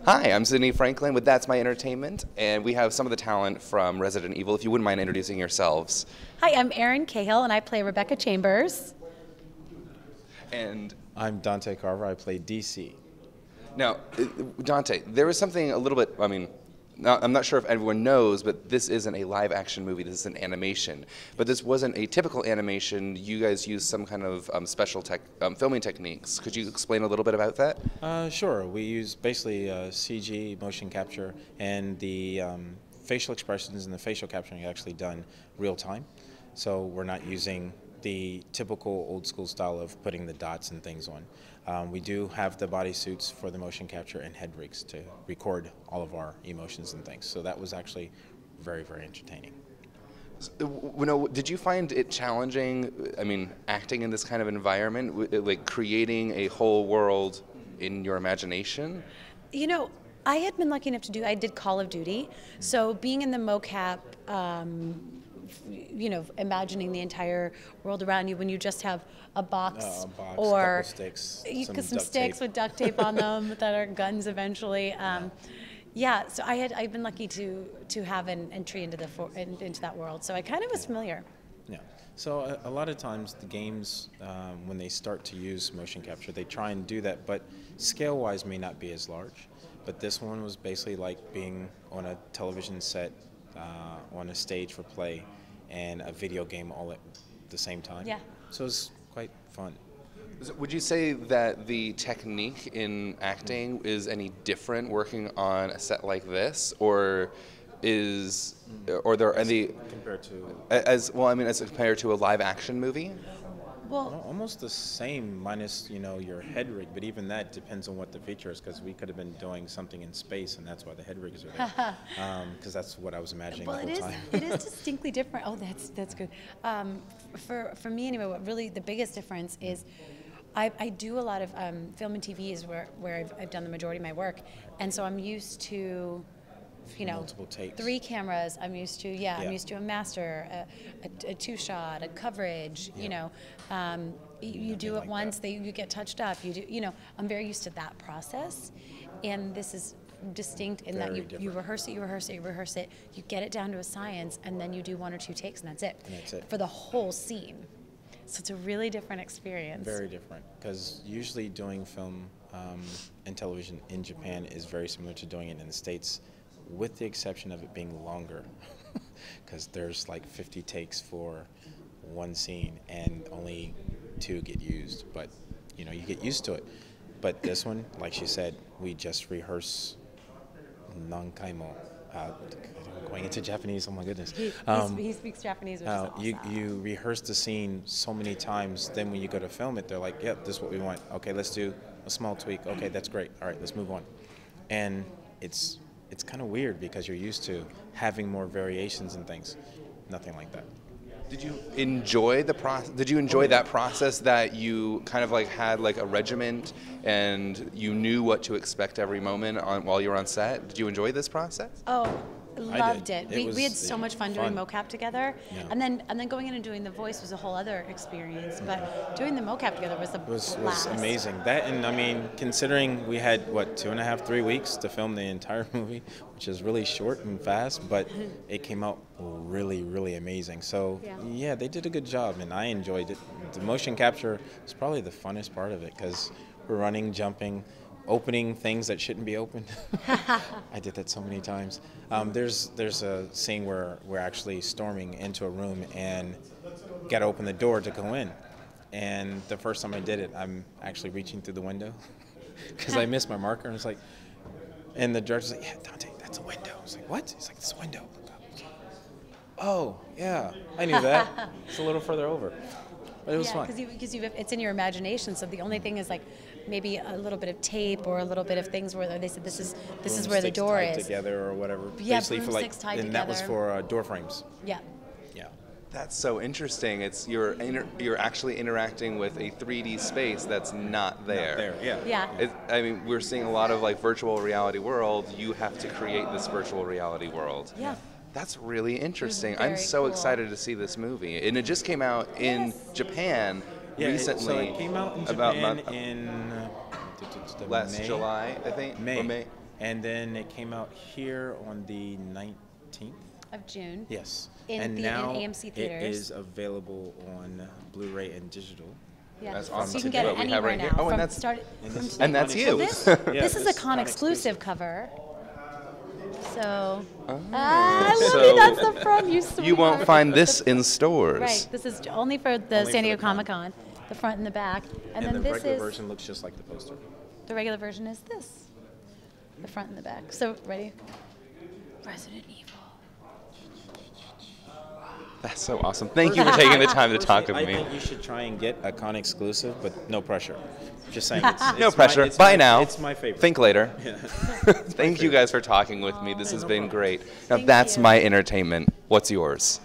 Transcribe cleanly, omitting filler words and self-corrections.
Hi, I'm Sidney Franklin with That's My Entertainment, and we have some of the talent from Resident Evil. If you wouldn't mind introducing yourselves. Hi, I'm Erin Cahill, and I play Rebecca Chambers. And I'm Dante Carver. I play DC. now, Dante, there was something a little bit, I'm not sure if everyone knows, but this isn't a live-action movie. This is an animation. But this wasn't a typical animation. You guys used some kind of special filming techniques. Could you explain a little bit about that? Sure. We use basically CG, motion capture, and the facial expressions and the facial capturing are actually done real time. So we're not using the typical old school style of putting the dots and things on. We do have the bodysuits for the motion capture and head rigs to record all of our emotions and things. So that was actually very, very entertaining. Did you find it challenging, acting in this kind of environment, like creating a whole world in your imagination? You know, I had been lucky enough I did Call of Duty, so being in the mocap, imagining the entire world around you when you just have a box or sticks, some sticks with duct tape on them that are guns eventually. Yeah, so I've been lucky to have an entry into that world, so I kind of was familiar. Yeah. So a lot of times the games, when they start to use motion capture, they try and do that, but scale-wise may not be as large. But this one was basically like being on a television set, on a stage for play, and a video game all at the same time. Yeah. So it was quite fun. Would you say that the technique in acting is any different working on a set like this, or there any compared to as compared to a live action movie? Well, almost the same, minus your head rig, but even that depends on what the feature is, because we could have been doing something in space, and that's why the head rigs are there. Because that's what I was imagining the whole time. It is distinctly different. Oh, that's good. For me anyway, what really the biggest difference is, I do a lot of film and TV is where I've done the majority of my work, and so I'm used to, multiple takes. 3 cameras. I'm used to I'm used to a master, a 2-shot, a coverage. Yeah. You do it once, you get touched up. I'm very used to that process, and this is distinct in that you rehearse it, you rehearse it, you get it down to a science, and then you do 1 or 2 takes, and that's it. For the whole scene. So it's a really different experience. Very different, because usually doing film and television in Japan is very similar to doing it in the States, with the exception of it being longer, because there's like 50 takes for one scene and only 2 get used, but you get used to it. But this one, like she said, we just rehearse nankaimo. Going into Japanese, oh my goodness. He speaks Japanese, which is awesome. You rehearse the scene so many times, then when you go to film it, they're like, yep, this is what we want. Okay, let's do a small tweak. Okay, that's great. All right, let's move on. And it's kind of weird, because you're used to having more variations and things. Nothing like that. Did you enjoy the process? Did you enjoy that process, that you kind of like had like a regiment and you knew what to expect every moment while you were on set? Did you enjoy this process? Oh, loved it. We had so much fun doing fun. mocap together, Yeah. and then going in and doing the voice was a whole other experience. But doing the mocap together was was blast. amazing. That, and considering we had 2.5, 3 weeks to film the entire movie, which is really short and fast, but it came out really, really amazing. So yeah, they did a good job, and I enjoyed it. The motion capture is probably the funnest part of it, because we're running, jumping, opening things that shouldn't be opened. I did that so many times. There's a scene where we're actually storming into a room and got to open the door to go in. And the first time I did it, I'm actually reaching through the window because I missed my marker. And it's like, and the director's like, yeah, Dante, that's a window. I was like, what? He's like, it's a window. Oh, yeah, I knew that. It's a little further over. But it was fun. Because it's in your imagination. So the only thing is like maybe a little bit of tape or a little bit of things where they said this is where the door tied is. Together or whatever. Yeah, basically for like, tied and together. that was for door frames. Yeah. Yeah. That's so interesting. It's you're actually interacting with a 3D space that's not there. Yeah. Yeah. We're seeing a lot of like virtual reality world. You have to create this virtual reality world. Yeah. That's really interesting. Very I'm so cool. excited to see this movie. And it just came out in Japan recently. So it came out in Japan in last May. July, I think. May. Or May. And then it came out here on the 19th of June. Yes. In now AMC theaters. it is available on Blu-ray and digital. Yeah. That's So awesome. you can get it What we have anywhere right here. now. Oh, and from that's- start, And that's you. This is a con exclusive cover. So, I love So you. That's the front. You sweetheart. You won't find this in stores. Right. This is only for the Only San for Diego the con. Comic-Con, the front and the back. And, And then the this regular is version looks just like the poster. the regular version is this, the front and the back. So ready? Resident Evil. That's so awesome. Thank you for taking the time to talk to I me. think you should try and get a con exclusive, but no pressure. Just saying. It's No pressure. Buy now. It's my favorite. Think later. Yeah. Thank you guys for talking with me. This has been great. Now Thank that's you. my entertainment. What's yours?